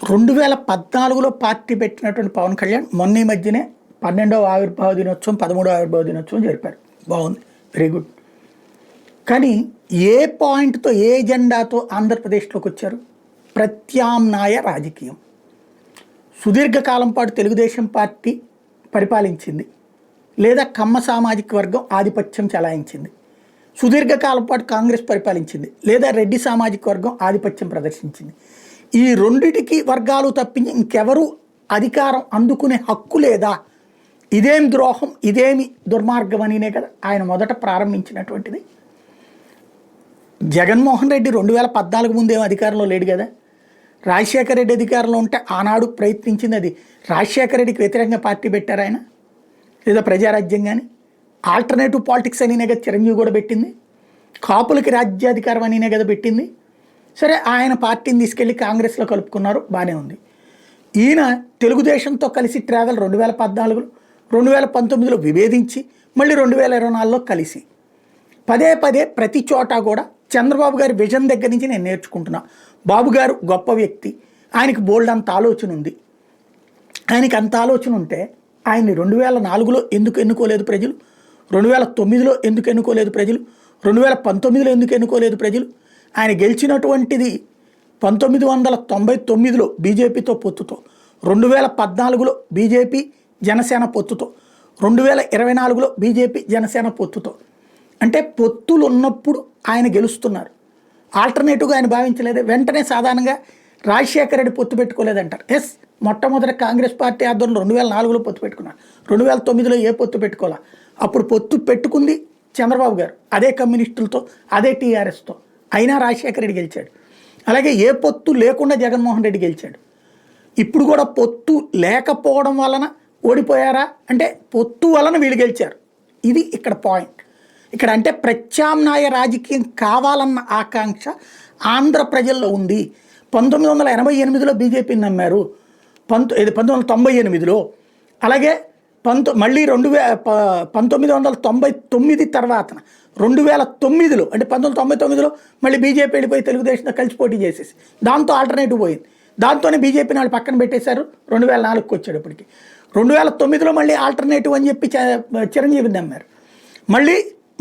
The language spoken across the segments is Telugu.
2014లో పార్టీ పెట్టినటువంటి పవన్ కళ్యాణ్ మొన్న ఈ మధ్యనే 12వ ఆవిర్భావ దినోత్సవం 13వ ఆవిర్భావ దినోత్సవం జరిపారు. బాగుంది, వెరీ గుడ్. కానీ ఏ పాయింట్తో ఏ ఎజెండాతో ఆంధ్రప్రదేశ్లోకి వచ్చారు? ప్రత్యామ్నాయ రాజకీయం. సుదీర్ఘకాలం పాటు తెలుగుదేశం పార్టీ పరిపాలించింది, లేదా కమ్మ సామాజిక వర్గం ఆధిపత్యం చెలాయించింది. సుదీర్ఘకాలం పాటు కాంగ్రెస్ పరిపాలించింది, లేదా రెడ్డి సామాజిక వర్గం ఆధిపత్యం ప్రదర్శించింది. ఈ రెండిటికి వర్గాలు తప్పించి ఇంకెవరూ అధికారం అందుకునే హక్కు లేదా? ఇదేం ద్రోహం, ఇదేమి దుర్మార్గం అనినే కదా ఆయన మొదట ప్రారంభించినటువంటిది. జగన్మోహన్ రెడ్డి 2014 ముందేమో అధికారంలో లేడు కదా. రాజశేఖర రెడ్డి అధికారంలో ఉంటే ఆనాడు ప్రయత్నించింది అది. రాజశేఖర రెడ్డికి వ్యతిరేకంగా పార్టీ పెట్టారు ఆయన, లేదా ప్రజారాజ్యం కానీ. ఆల్టర్నేటివ్ పాలిటిక్స్ అనినే కదా చిరంజీవి కూడా పెట్టింది. కాపులకి రాజ్యాధికారం అనినే కదా పెట్టింది. సరే, ఆయన పార్టీని తీసుకెళ్ళి కాంగ్రెస్లో కలుపుకున్నారు, బాగానే ఉంది. ఈయన తెలుగుదేశంతో కలిసి ట్రావెల్ 2014లో, 2019లో విభేదించి మళ్ళీ 2024లో కలిసి పదే పదే ప్రతి చోట కూడా చంద్రబాబు గారి విజన్ దగ్గర నుంచి నేను నేర్చుకుంటున్నా. బాబు గారు గొప్ప వ్యక్తి, ఆయనకి బోల్డ్ అంత ఆలోచన ఉంది. ఆయనకి అంత ఆలోచన ఉంటే ఆయన్ని 2004లో ఎందుకు ఎన్నుకోలేదు ప్రజలు? 2009లో ఎందుకు ఎన్నుకోలేదు ప్రజలు? 2019లో ఎందుకు ఎన్నుకోలేదు ప్రజలు? ఆయన గెలిచినటువంటిది 1999లో బీజేపీతో పొత్తుతో, 2014లో బీజేపీ జనసేన పొత్తుతో, 2024లో బీజేపీ జనసేన పొత్తుతో. అంటే పొత్తులు ఉన్నప్పుడు ఆయన గెలుస్తున్నారు. ఆల్టర్నేటివ్గా ఆయన భావించలేదే. వెంటనే సాధారణంగా రాజశేఖర రెడ్డి పొత్తు పెట్టుకోలేదంటారు. ఎస్, మొట్టమొదటి కాంగ్రెస్ పార్టీ ఆధ్వర్యంలో 2004లో పొత్తు పెట్టుకున్నారు. 2009లో ఏ పొత్తు పెట్టుకోవాలా? అప్పుడు పొత్తు పెట్టుకుంది చంద్రబాబు గారు, అదే కమ్యూనిస్టులతో, అదే టీఆర్ఎస్తో. అయినా రాజశేఖర రెడ్డి గెలిచాడు. అలాగే ఏ పొత్తు లేకుండా జగన్మోహన్ రెడ్డి గెలిచాడు. ఇప్పుడు కూడా పొత్తు లేకపోవడం వలన ఓడిపోయారా అంటే పొత్తు వలన వీళ్ళు గెలిచారు. ఇది ఇక్కడ పాయింట్. ఇక్కడ అంటే ప్రత్యామ్నాయ రాజకీయం కావాలన్న ఆకాంక్ష ఆంధ్ర ప్రజల్లో ఉంది. 1988లో బీజేపీని నమ్మారు, 1998లో. అలాగే మళ్ళీ 1999 తర్వాత 2009లో, అంటే 1999లో మళ్ళీ బీజేపీ వెళ్ళిపోయి తెలుగుదేశంతో కలిసి పోటీ చేసేసి దాంతో ఆల్టర్నేటివ్ పోయింది. దాంతోనే బీజేపీని వాళ్ళు పక్కన పెట్టేశారు. 2004కి వచ్చేటప్పటికి 2009లో మళ్ళీ ఆల్టర్నేటివ్ అని చెప్పి చిరంజీవిని నమ్మారు. మళ్ళీ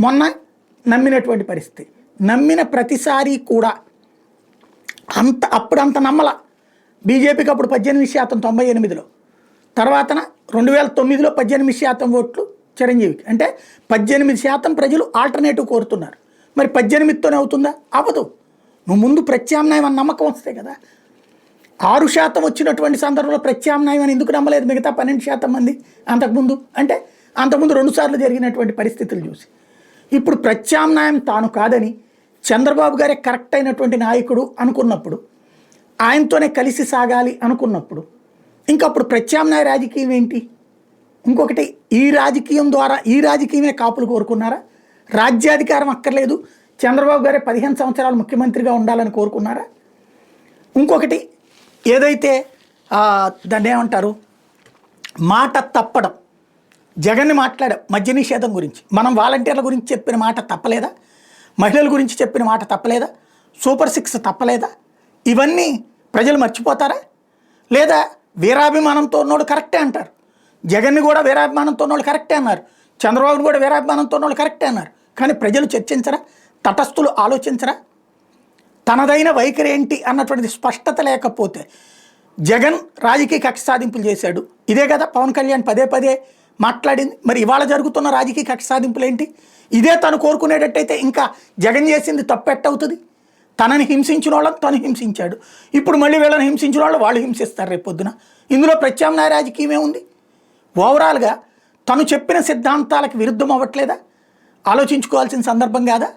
మొన్న నమ్మినటువంటి పరిస్థితి. నమ్మిన ప్రతిసారి కూడా అప్పుడంత నమ్మల. బీజేపీకి అప్పుడు 18% 98లో, తర్వాత 2009లో 18% ఓట్లు చిరంజీవికి. అంటే 18% ప్రజలు ఆల్టర్నేటివ్ కోరుతున్నారు. మరి 18తోనే అవుతుందా? అవ్వదు. నువ్వు ముందు ప్రత్యామ్నాయం అని నమ్మకం వస్తే కదా. 6% వచ్చినటువంటి సందర్భంలో ప్రత్యామ్నాయం అని ఎందుకు నమ్మలేదు మిగతా 12% మంది అంతకుముందు? అంటే అంతకుముందు 2 సార్లు జరిగినటువంటి పరిస్థితులు చూసి ఇప్పుడు ప్రత్యామ్నాయం తాను కాదని చంద్రబాబు గారే కరెక్ట్ అయినటువంటి నాయకుడు అనుకున్నప్పుడు, ఆయనతోనే కలిసి సాగాలి అనుకున్నప్పుడు, ఇంకప్పుడు ప్రత్యామ్నాయ రాజకీయం ఏంటి? ఇంకొకటి, ఈ రాజకీయం ద్వారా ఈ రాజకీయమే కాపులు కోరుకున్నారా? రాజ్యాధికారం అక్కర్లేదు, చంద్రబాబు గారే 15 సంవత్సరాలు ముఖ్యమంత్రిగా ఉండాలని కోరుకున్నారా? ఇంకొకటి, ఏదైతే దాన్ని ఏమంటారు, మాట తప్పడం. జగన్ని మాట్లాడాం మద్య నిషేధం గురించి, మనం వాలంటీర్ల గురించి చెప్పిన మాట తప్పలేదా? మహిళల గురించి చెప్పిన మాట తప్పలేదా? సూపర్ 6 తప్పలేదా? ఇవన్నీ ప్రజలు మర్చిపోతారా? లేదా వీరాభిమానంతో ఉన్నోడు కరెక్టే అంటారు, జగన్ని కూడా వీరాభిమానంతో ఉన్నోళ్ళు కరెక్టే అన్నారు, చంద్రబాబుని కూడా వీరాభిమానంతో ఉన్నోళ్ళు కరెక్టే అన్నారు. కానీ ప్రజలు చర్చించరా? తటస్థులు ఆలోచించరా? తనదైన వైఖరి ఏంటి అన్నటువంటిది స్పష్టత లేకపోతే జగన్ రాజకీయ కక్ష సాధింపులు చేశాడు. ఇదే కదా పవన్ కళ్యాణ్ పదే పదే మాట్లాడింది. మరి ఇవాళ జరుగుతున్న రాజకీయ కక్ష సాధింపులు ఏంటి? ఇదే తను కోరుకునేటట్టయితే ఇంకా జగన్ చేసింది తప్పెట్టవుతుంది. తనని హింసించిన వాళ్ళని తను హింసించాడు, ఇప్పుడు మళ్ళీ వీళ్ళని హింసించిన వాళ్ళు హింసిస్తారు రేపు పొద్దున. ఇందులో ప్రత్యామ్నాయ రాజకీయమే ఉంది. ఓవరాల్గా తను చెప్పిన సిద్ధాంతాలకు విరుద్ధం అవ్వట్లేదా? ఆలోచించుకోవాల్సిన సందర్భం కాదా?